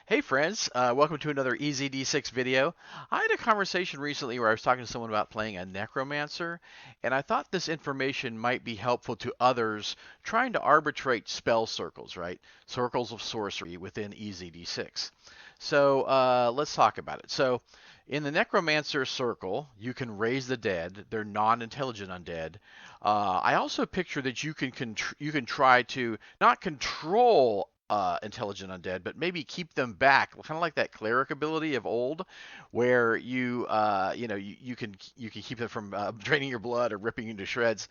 Hey friends, welcome to another EZD6 video. I had a conversation recently where I was talking to someone about playing a Necromancer, and I thought this information might be helpful to others trying to arbitrate spell circles, right? Circles of sorcery within EZD6. So let's talk about it. So in the Necromancer circle, you can raise the dead. They're non-intelligent undead. I also picture that you can try to not control intelligent undead, but maybe keep them back, kind of like that cleric ability of old, where you can keep them from draining your blood or ripping you to shreds.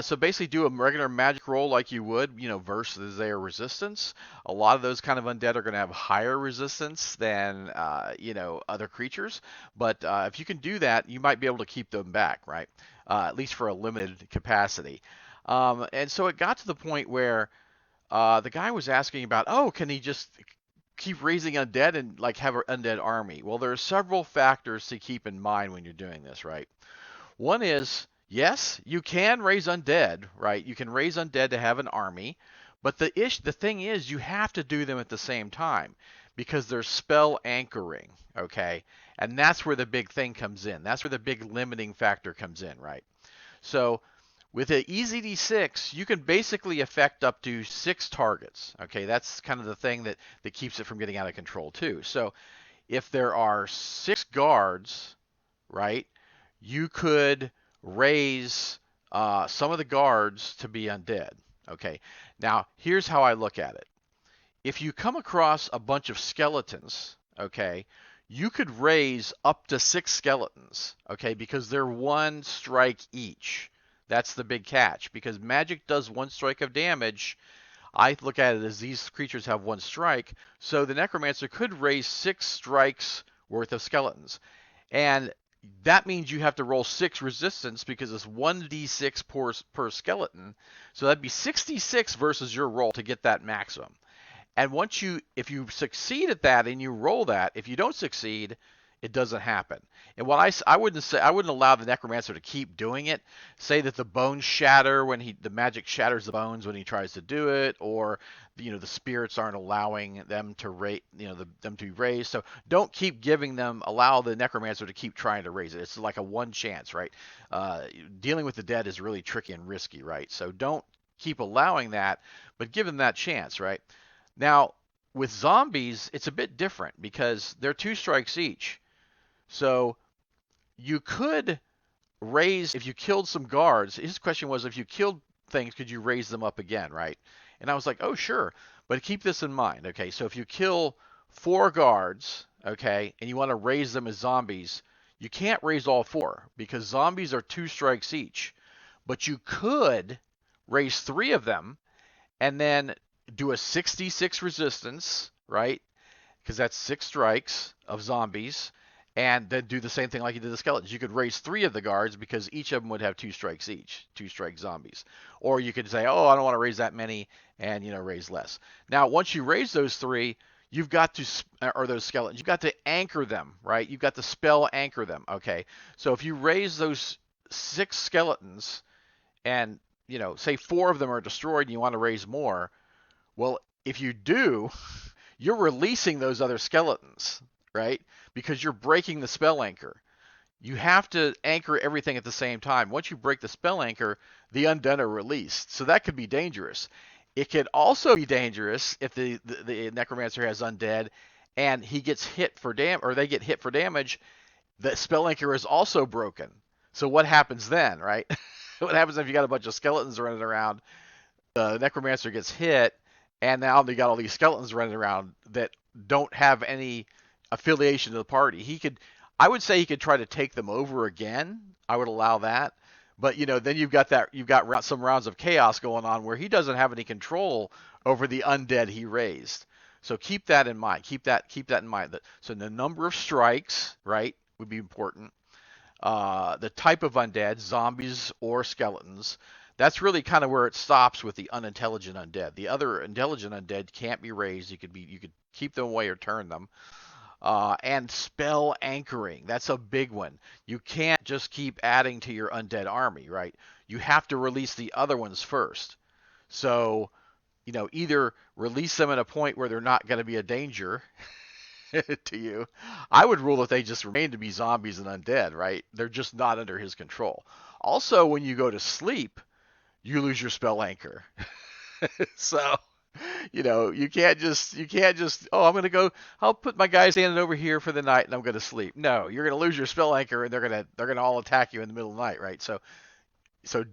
So basically, do a regular magic roll like you would, versus their resistance. A lot of those kind of undead are going to have higher resistance than other creatures, but if you can do that, you might be able to keep them back, right? At least for a limited capacity. And so it got to the point where the guy was asking about, oh, can he just keep raising undead and like have an undead army? Well, there are several factors to keep in mind when you're doing this, right? One is, yes, you can raise undead, right? You can raise undead to have an army, but the thing is, you have to do them at the same time because they're spell anchoring, okay? And that's where the big thing comes in. That's where the big limiting factor comes in, right? So with an EZD6, you can basically affect up to 6 targets. Okay, that's kind of the thing that keeps it from getting out of control too. So if there are 6 guards, right, you could raise some of the guards to be undead. Okay, now here's how I look at it. If you come across a bunch of skeletons, okay, you could raise up to 6 skeletons, okay, because they're 1 strike each. That's the big catch, because magic does 1 strike of damage. I look at it as these creatures have 1 strike, so the Necromancer could raise 6 strikes worth of skeletons. And that means you have to roll 6 resistance because it's 1d6 per skeleton. So that'd be 66 versus your roll to get that maximum. And if you succeed at that and you roll that, if you don't succeed, it doesn't happen. And I wouldn't allow the Necromancer to keep doing it. Say that the bones shatter when the magic shatters the bones when he tries to do it, or the spirits aren't allowing them to them to be raised. So don't keep giving them. Allow the Necromancer to keep trying to raise it. It's like a one chance, right? Dealing with the dead is really tricky and risky, right? So don't keep allowing that, but give them that chance, right? Now, with zombies, it's a bit different because they're 2 strikes each. So you could raise, if you killed some guards, his question was, if you killed things, could you raise them up again, right? And I was like, oh, sure. But keep this in mind, okay? So if you kill 4 guards, okay, and you want to raise them as zombies, you can't raise all 4 because zombies are 2 strikes each. But you could raise 3 of them and then do a 66 resistance, right? Because that's 6 strikes of zombies, and then do the same thing like you did the skeletons. You could raise 3 of the guards because each of them would have 2 strikes each, 2 strike zombies. Or you could say, oh, I don't want to raise that many, and raise less. Now, once you raise those 3, you've got to, or those skeletons, you've got to anchor them, right? You've got to spell anchor them, okay? So if you raise those 6 skeletons, and say 4 of them are destroyed, and you want to raise more, well, if you do, you're releasing those other skeletons, right? Because you're breaking the spell anchor. You have to anchor everything at the same time. Once you break the spell anchor, the undead are released. So that could be dangerous. It could also be dangerous if the Necromancer has undead and he gets hit for or they get hit for damage. The spell anchor is also broken. So what happens then, right? What happens if you got a bunch of skeletons running around? The Necromancer gets hit, and now they got all these skeletons running around that don't have any affiliation to the party. I would say he could try to take them over again. I would allow that. But then you've got some rounds of chaos going on where he doesn't have any control over the undead he raised. So keep that in mind. Keep that in mind. So the number of strikes, right, would be important. The type of undead, zombies or skeletons. That's really kind of where it stops with the unintelligent undead. The other intelligent undead can't be raised. You could keep them away or turn them. And spell anchoring. That's a big one. You can't just keep adding to your undead army, right? You have to release the other ones first. So, either release them at a point where they're not going to be a danger, to you. I would rule that they just remain to be zombies and undead, right? They're just not under his control. Also, when you go to sleep, you lose your spell anchor. So, you can't just oh, I'll put my guy standing over here for the night and I'm going to sleep. No, you're going to lose your spell anchor and they're going to all attack you in the middle of the night, right? So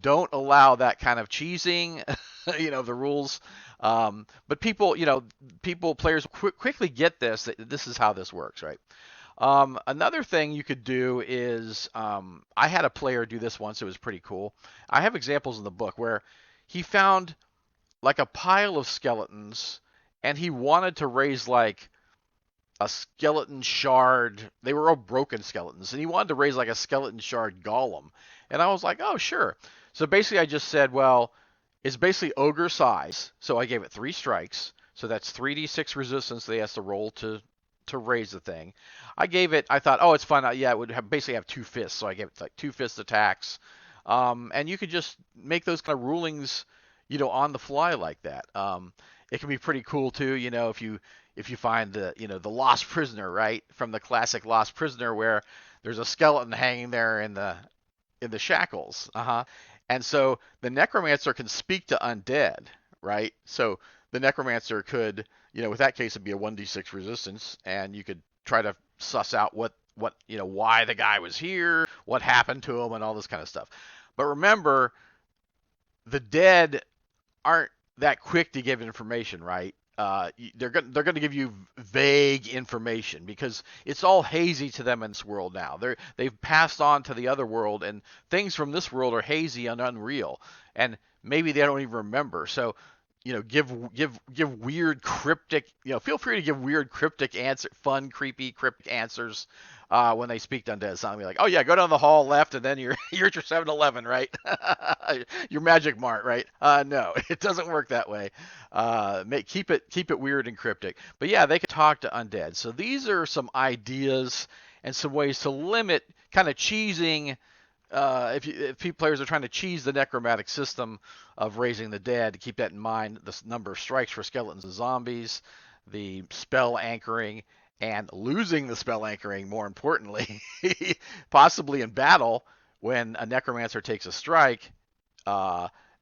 don't allow that kind of cheesing, the rules. But players quickly get this, that this is how this works, right? Another thing you could do is, I had a player do this once. It was pretty cool. I have examples in the book where he found like a pile of skeletons and he wanted to raise like a skeleton shard. They were all broken skeletons, and he wanted to raise like a skeleton shard golem. And I was like, oh, sure. So basically, I just said, well, it's basically ogre size. So I gave it 3 strikes. So that's 3d6 resistance that he has to roll to raise the thing. I thought, oh, it's fun. Yeah, it would basically have 2 fists. So I gave it like 2 fist attacks. And you could just make those kind of rulings, on the fly like that. It can be pretty cool too, if you find the lost prisoner, right, from the classic Lost Prisoner, where there's a skeleton hanging there in the shackles. And so the necromancer can speak to undead, right? So the necromancer could, with that case, it'd be a 1d6 resistance, and you could try to suss out what why the guy was here, what happened to him, and all this kind of stuff. But remember, the dead aren't that quick to give information, right? They're going to give you vague information because it's all hazy to them in this world now. They've passed on to the other world, and things from this world are hazy and unreal, and maybe they don't even remember. So, give weird cryptic. Feel free to give weird cryptic fun, creepy cryptic answers when they speak to undead. Something like, oh yeah, go down the hall left, and then you're at your 7-Eleven, right? Your Magic Mart, right? No, it doesn't work that way. Keep it weird and cryptic. But yeah, they can talk to undead. So these are some ideas and some ways to limit kind of cheesing. If players are trying to cheese the necromantic system of raising the dead, keep that in mind. The number of strikes for skeletons and zombies, the spell anchoring, and losing the spell anchoring, more importantly, possibly in battle when a necromancer takes a strike,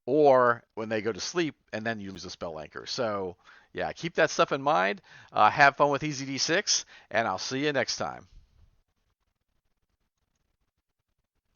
or when they go to sleep and then you lose the spell anchor. So yeah, keep that stuff in mind. Have fun with EZD6, and I'll see you next time.